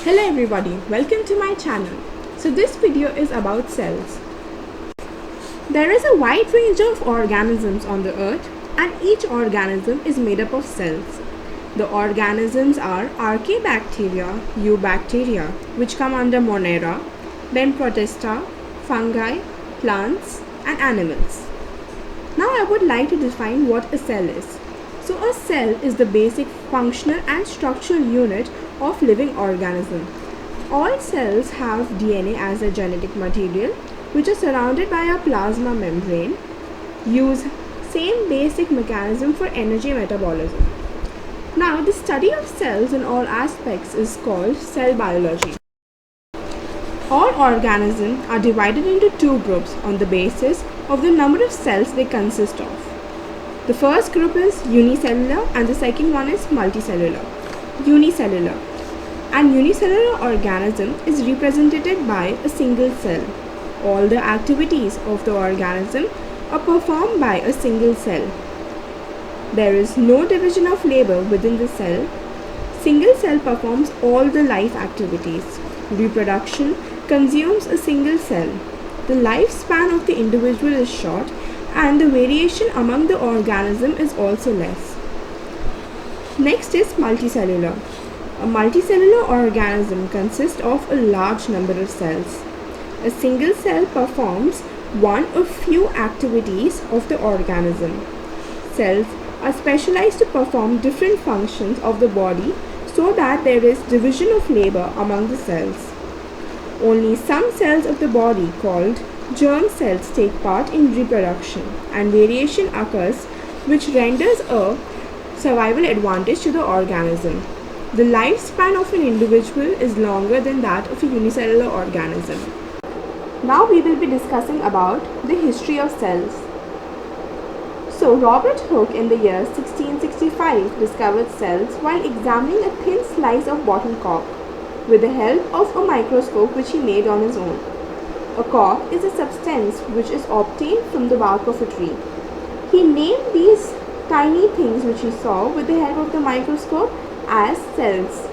Hello everybody, welcome to my channel. So this video is about cells. There is a wide range of organisms on the earth and each organism is made up of cells. The organisms are archaebacteria, eubacteria, which come under Monera, then Protista, fungi, plants and animals. Now I would like to define what a cell is. So a cell is the basic functional and structural unit of living organism. All cells have DNA as a genetic material which is surrounded by a plasma membrane, use same basic mechanism for energy metabolism. Now the study of cells in all aspects is called cell biology. All organisms are divided into two groups on the basis of the number of cells they consist of. The first group is unicellular and the second one is multicellular. Unicellular. An unicellular organism is represented by a single cell. All the activities of the organism are performed by a single cell. There is no division of labor within the cell. Single cell performs all the life activities. Reproduction consumes a single cell. The lifespan of the individual is short and the variation among the organism is also less. Next is multicellular. A multicellular organism consists of a large number of cells. A single cell performs one or few activities of the organism. Cells are specialized to perform different functions of the body so that there is division of labor among the cells. Only some cells of the body called germ cells take part in reproduction and variation occurs which renders a survival advantage to the organism. The lifespan of an individual is longer than that of a unicellular organism. Now we will be discussing about the history of cells. So Robert Hooke in the year 1665 discovered cells while examining a thin slice of bottle cork with the help of a microscope which he made on his own. A cork is a substance which is obtained from the bark of a tree. He named these tiny things which he saw with the help of the microscope as cells.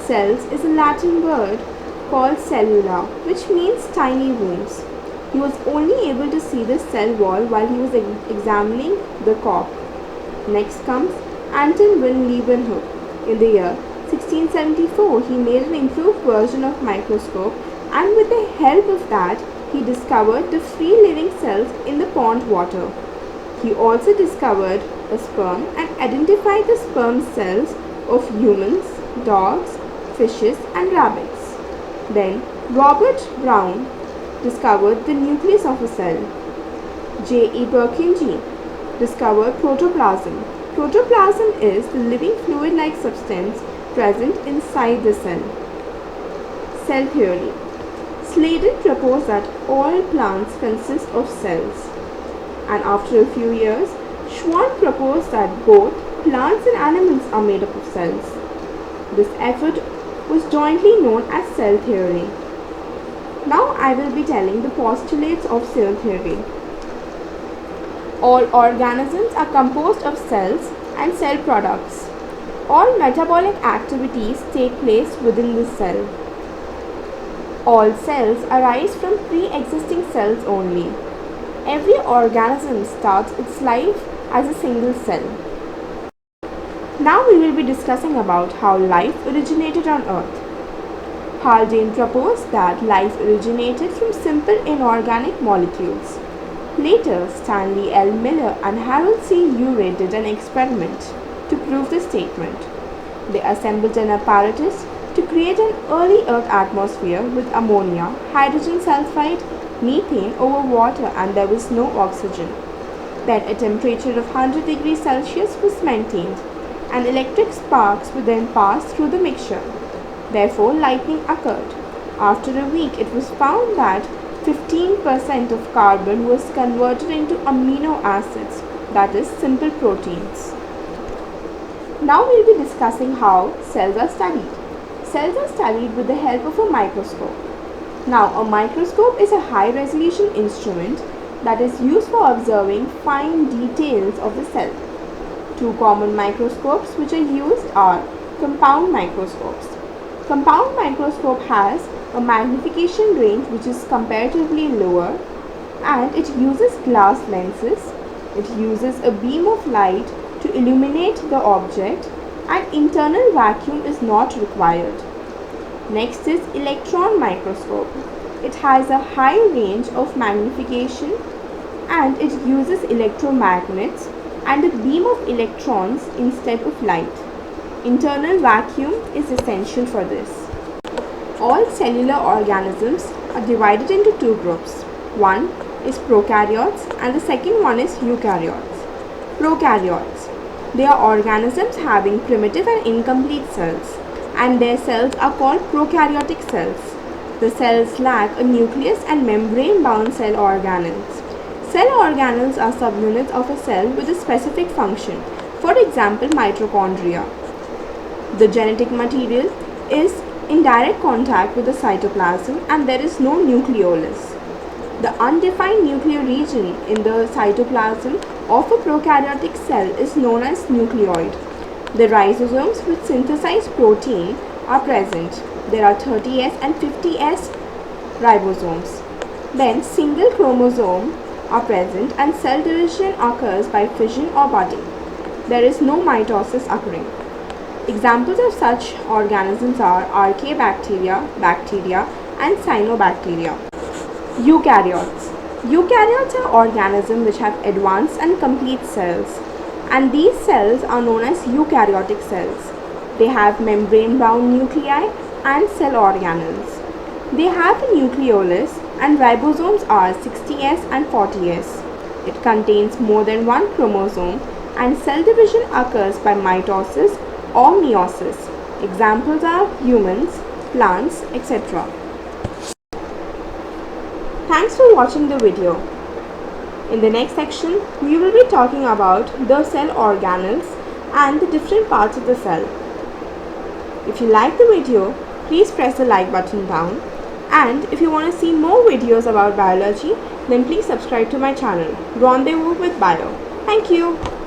Cells is a Latin word called cellula, which means tiny wombs. He was only able to see the cell wall while he was examining the cork. Next comes Anton van Leeuwenhoek. In the year 1674, he made an improved version of microscope and with the help of that, he discovered the free living cells in the pond water. He also discovered a sperm and identified the sperm cells of humans, dogs, fishes and rabbits. Then Robert Brown discovered the nucleus of a cell. J.E.PURKINJI discovered protoplasm. Protoplasm is the living fluid-like substance present inside the cell. Cell theory. Sladen proposed that all plants consist of cells, and after a few years, Schwann proposed that both plants and animals are made up of cells. This effort was jointly known as cell theory. Now I will be telling the postulates of cell theory. All organisms are composed of cells and cell products. All metabolic activities take place within the cell. All cells arise from pre-existing cells only. Every organism starts its life as a single cell. Now we will be discussing about how life originated on Earth. Haldane proposed that life originated from simple inorganic molecules. Later, Stanley L. Miller and Harold C. Urey did an experiment to prove the statement. They assembled an apparatus to create an early Earth atmosphere with ammonia, hydrogen sulfide, methane over water and there was no oxygen. Then a temperature of 100 degrees Celsius was maintained and electric sparks would then pass through the mixture. Therefore, lightning occurred. After a week, it was found that 15% of carbon was converted into amino acids, that is, simple proteins. Now we will be discussing how cells are studied. Cells are studied with the help of a microscope. Now, a microscope is a high-resolution instrument that is used for observing fine details of the cell. Two common microscopes which are used are compound microscopes. Compound microscope has a magnification range which is comparatively lower, and it uses glass lenses. It uses a beam of light to illuminate the object, and internal vacuum is not required. Next is electron microscope. It has a high range of magnification, and it uses electromagnets and a beam of electrons instead of light. Internal vacuum is essential for this. All cellular organisms are divided into two groups. One is prokaryotes and the second one is eukaryotes. Prokaryotes. They are organisms having primitive and incomplete cells, and their cells are called prokaryotic cells. The cells lack a nucleus and membrane-bound cell organelles. Cell organelles are subunits of a cell with a specific function, for example mitochondria. The genetic material is in direct contact with the cytoplasm and there is no nucleolus. The undefined nuclear region in the cytoplasm of a prokaryotic cell is known as nucleoid. The ribosomes which synthesize protein are present. There are 30S and 50S ribosomes. Then single chromosome are present and cell division occurs by fission or budding. There is no mitosis occurring. Examples of such organisms are archaebacteria, bacteria, and cyanobacteria. Eukaryotes. Eukaryotes are organisms which have advanced and complete cells, and these cells are known as eukaryotic cells. They have membrane-bound nuclei and cell organelles. They have a nucleolus, and ribosomes are 60S and 40S. It contains more than one chromosome, and cell division occurs by mitosis or meiosis. Examples are humans, plants, etc. Thanks for watching the video. In the next section, we will be talking about the cell organelles and the different parts of the cell. If you like the video, please press the like button down. And if you want to see more videos about biology, then please subscribe to my channel, Rendezvous with Bio. Thank you.